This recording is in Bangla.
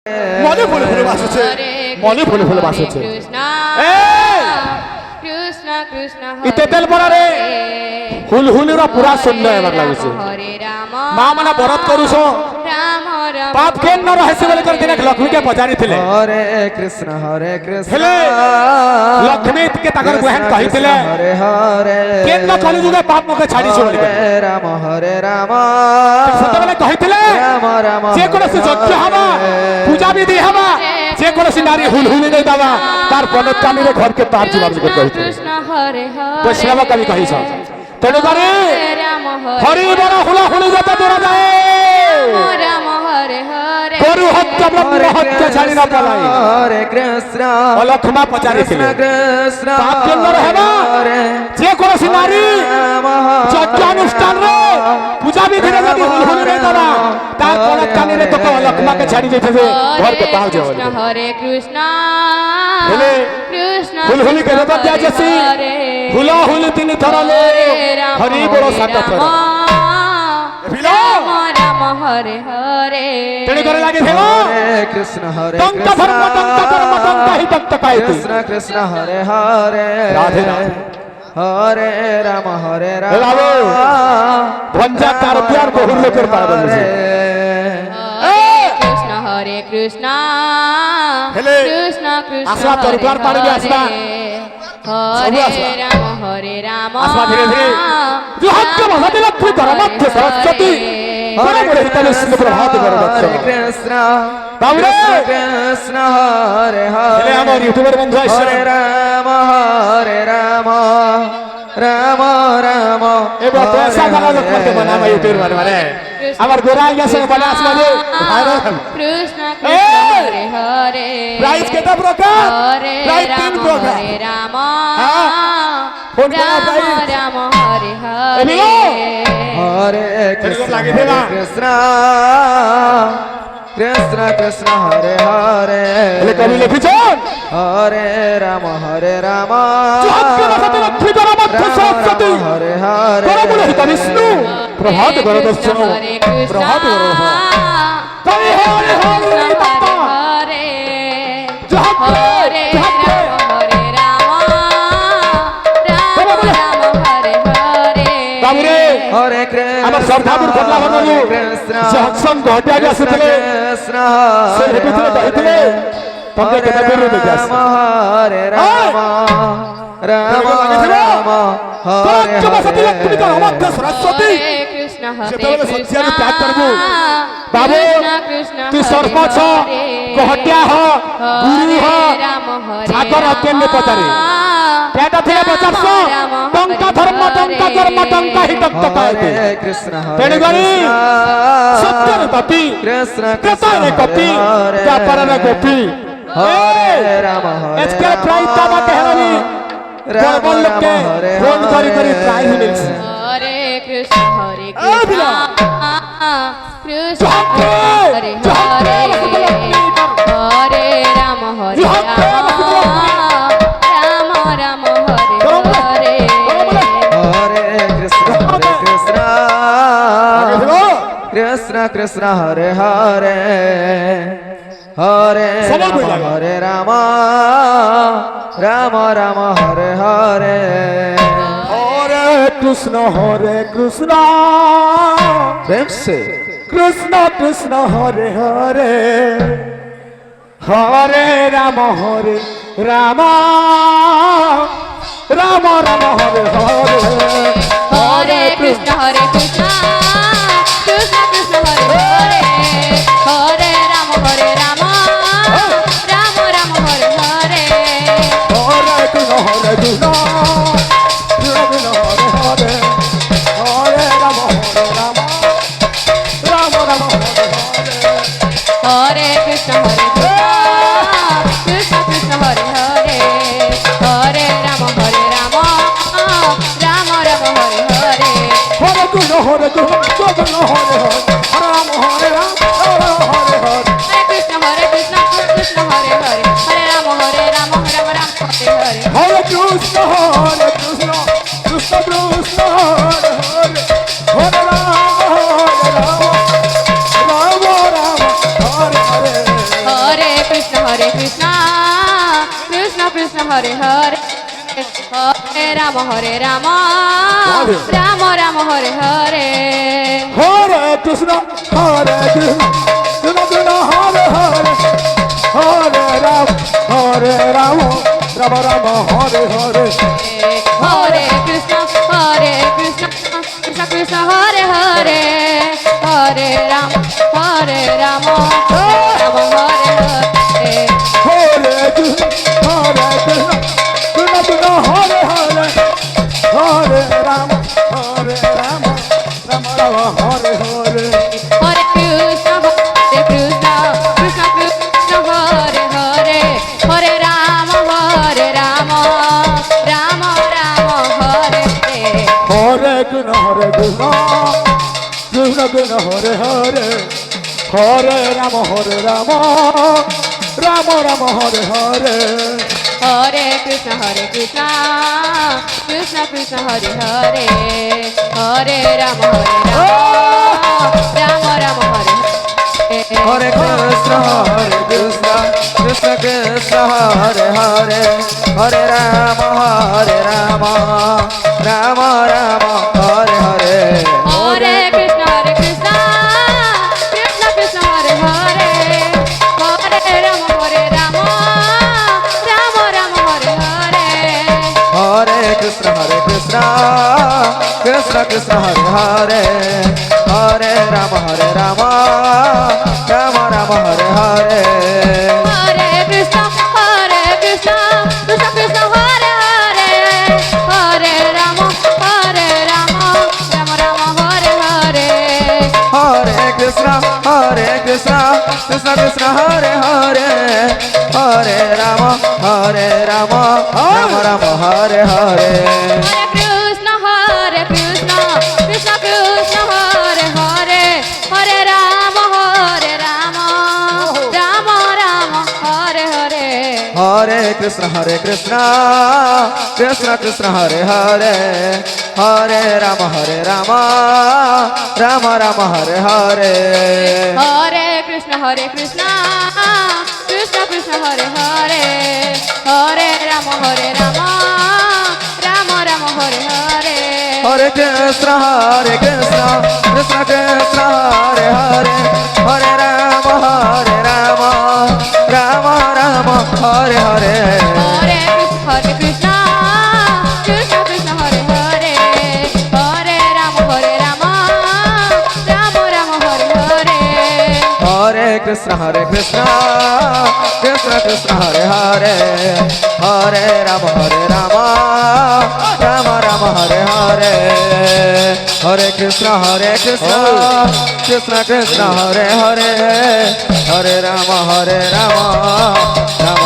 মনে ফুলে ফুলে বাসছে মনে ফুলে ফুলে বাসছে কৃষ্ণ কৃষ্ণ ইতে তেল পড়া রে হুল হুলিরা পুরা শূন্য এবার লাগুছে মা মানে বরত করুছ পাপ কেন ন রহেছে বলে করে দিনে লক্ষ্মী কে পচারি থিলে হরে কৃষ্ণ হেলে লক্ষ্মী কে তাকর বহন কহিছিলে হরে হরে কেন ন কলি যুগে পাপ মকে ছাড়িছ বলে রাম হরে রাম সেতবেলে কহিছিলে রাম রাম যে কোনসি যজ্ঞ হবা পূজা বিধি হবা যে কোনসি নারী হুল হুলি দেই দাবা তার পনকামীরে ঘরকে তার জীবন করে কহিছিলে কৃষ্ণ হরে হরে বৈষ্ণব কবি কহিছ তেণু করে হরি বড় হুলা হুলি যত দূর যায় রাম হরে হরে গরু হত্যা ব্রহ্ম হত্যা ছাড়ি না পলাই হরে কৃষ্ণ অলক্ষমা পচারিছিলে কৃষ্ণ পাপ কেন হেবা যে কোনসি নারী যজ্ঞ অনুষ্ঠান রে পূজা বিধিরে যদি হুল হুলি দেই দাবা তার পনকামীরে তোকে অলক্ষমাকে ছাড়ি যাইতেছে ঘরকে পাও যাও কৃষ্ণ হরে কৃষ্ণ হেলে কৃষ্ণ হুল হুলি কে রত যাইছি হুলা হুলি তিনি ধরলে হরি বড় সাত থর রাম রাম হরে হরে তেণু করে লাগে হেবা হরে কৃষ্ণ হরে তন্ত ধর্ম তন্ত হি তন্ত পাইতি কৃষ্ণ কৃষ্ণ হরে হরে রাধে রাধে হরে রাম হরে রাম এ বাবু, ভঞ্জা তার প্যার বহুর লোকের পাড়া বলেছে কৃষ্ণ হরে কৃষ্ণ হেলে, কৃষ্ণ কৃষ্ণ আসবা তোর দ্বার পাড়বে আসবা। হরে আসবা। রাম হরে রাম আসবা ধীরে ধীরে জুহত্য মহাতে লক্ষ্মী ধর্মত্য সরস্বতী বড় বড় হিতালে সিংহ প্রভাত করে হরে দর্শন কৃষ্ণ বাবু রে, কৃষ্ণ হরে হেলে হরে আমার ইউটিউবের বন্ধু আসছে হরে রাম রাম রাম এবার তো ऐसा गाना लोग करते बना मैं यूट्यूब मारे আমার গোরা গেছে বলে আসবা রে কৃষ্ণ এ! কৃষ্ণ হরে হরে প্রাইস কেটা প্রকার হরে প্রাইস তিন রাম প্রকার হরে রাম হ্যাঁ। ফোন করা রাম প্রাইস। রাম হরে হরে এদিকে। হরে কৃষ্ণ লাগে হরে দেবা। কৃষ্ণ কৃষ্ণ কৃষ্ণ হরে হরে বলে কবি লিখেছেন হরে রাম জুহত্য মহাতে লক্ষ্মী ধর্মত্য সরস্বতী হরে হরে বড় বড় হিতা বিষ্ণু প্রভাত করে দর্শন হরে কৃষ্ণ প্রভাত করে হরি হরি হরি তত্ত্ব হরে জুহত্য হরে জুহত্য রাম হরে রাম রাম রাম হরে হরে বাবু রে হরে কৃষ্ণ আমার শ্রদ্ধাপুর ঘটনা বললু কৃষ্ণ সৎসঙ্গ ঘটে আগে আসুଥିଲେ কৃষ্ণ ସେ ହେଉଥିଲେ କହିଥିଲେ ତମେ କେତେ ଦୂରରୁ ଦେଖି ଆସ হরে রাম রাম রাম হরে সতী লক্ষ্মী অমধ্য সরস্বতী হরে কৃষ্ণ হরে যেତେବେଳେ কৃষ্ণ ସତ୍ୟରୁ ତ୍ୟାଗ କରିବୁ ବାବୁ কৃষ্ণ কৃষ্ণ ତୁ হরে ସରପଞ୍ଚ হরে କହଟିଆ ହ ଗୁରୁ ହ হরে রাম হরে ସାଗର রাম କେନେ ପଚାରେ পেটা থেকে পচারছ টঙ্কা ধর্ম টঙ্কা কর্ম টঙ্কা হি তক্ত পাইতে হরে কৃষ্ণ তেণু କରି সত্যর কপি কৃষ্ণ কৃষ্ণরে কপি ব্যাপাররে কপি হরে রাম হরে আজকাল প্রায় তা বাতে হেলানি বড় বড় লোককে ফোন করি করি প্রায় হি মিলছে হরে কৃষ্ণ হরে এ বিলা। কৃষ্ণ জহকে, হরে জহকে, হরে রসগোল্লা। হরে রাম হরে জহকে, রাম রসগোল্লা। রাম রাম হরে গরম বলে, হরে গরম বলে। হরে কৃষ্ণ হরে কৃষ্ণ আগে দিলো। কৃষ্ণ কৃষ্ণ হরে হরে হরে সবাই রাম বলে। হরে রাম রাম রাম হরে হরে হরে কৃষ্ণ প্রেম সে কৃষ্ণ কৃষ্ণ হরে হরে হরে রাম রাম রাম হরে হরে হরে কৃষ্ণ কৃষ্ণ কৃষ্ণ হরে হরে হরে রাম রাম রাম রাম হরে হরে হরে কৃষ্ণ কৃষ্ণ কৃষ্ণ হরে হরে হরে রাম রাম রাম হরে হরে হরে কৃষ্ণ কৃষ্ণ কৃষ্ণ হরে হরে হরে রাম রাম রাম রাম হরে হরে হরে কৃষ্ণ কৃষ্ণ হরে হরে রাম হরে Ram Hare Hare Hare Krishna Krishna Hare Hare Hare Ram Ram Ram Ram Hare Hare Hare Krishna Krishna Krishna Hare Hare Hare Ram Ram Ram Ram Hare Hare Hare Krishna, Krishna Krishna Hare Hare, Hare Rama, Rama Rama Hare Hare. Hare Krishna, Hare Krishna, Krishna Krishna Hare Hare, Hare Rama, Rama Rama Hare Hare. Hare Krishna, Krishna Krishna Hare Hare, Hare Rama, Rama Hare Hare. Hare Krishna, Krishna Krishna Hare Hare, Hare Rama, Rama Rama Hare Hare. Hare Krishna, Krishna Krishna Hare Hare, Hare Rama, Rama Rama Hare Hare. Hare Krishna, Krishna Krishna Hare Hare, Hare Rama, Rama Rama Hare Hare. Hare Krishna, Krishna Krishna Hare Hare, Hare Rama, Rama Rama Hare Hare. Hare Krishna, Krishna Krishna Hare Hare, Hare Rama, Rama Rama Hare Hare. Hare Krishna, Krishna Krishna Hare Hare, Hare Rama, Rama Rama Hare Hare. Hare Krishna, Krishna Krishna Hare Hare, Hare Rama, Rama Rama Hare Hare. Hare Krishna, Krishna Krishna Hare Hare, Hare Rama, Rama Rama Hare Hare. Hare Krishna, Krishna Krishna Hare Hare, Hare Rama, Rama Rama Hare Hare. Hare Krishna, Krishna Krishna Hare Hare, Hare Rama, Rama Rama Hare Hare. Hare Krishna, Krishna Krishna Hare Hare, Hare Rama, Rama Rama Hare Hare. Hare Krishna, Krishna Krishna Hare Hare, Hare Rama, Rama Rama Hare Hare. Hare Krishna, Krishna Krishna Hare Hare, Hare Rama, Rama Rama Hare Hare. Hare Krishna, Krishna Krishna Hare Hare, Hare Rama, Rama Rama Hare Hare. Hare Krishna, Krishna Krishna Hare Hare, Hare Rama, Rama Hare Hare. Hare Krishna, Krishna Krishna Hare Hare, Hare Rama,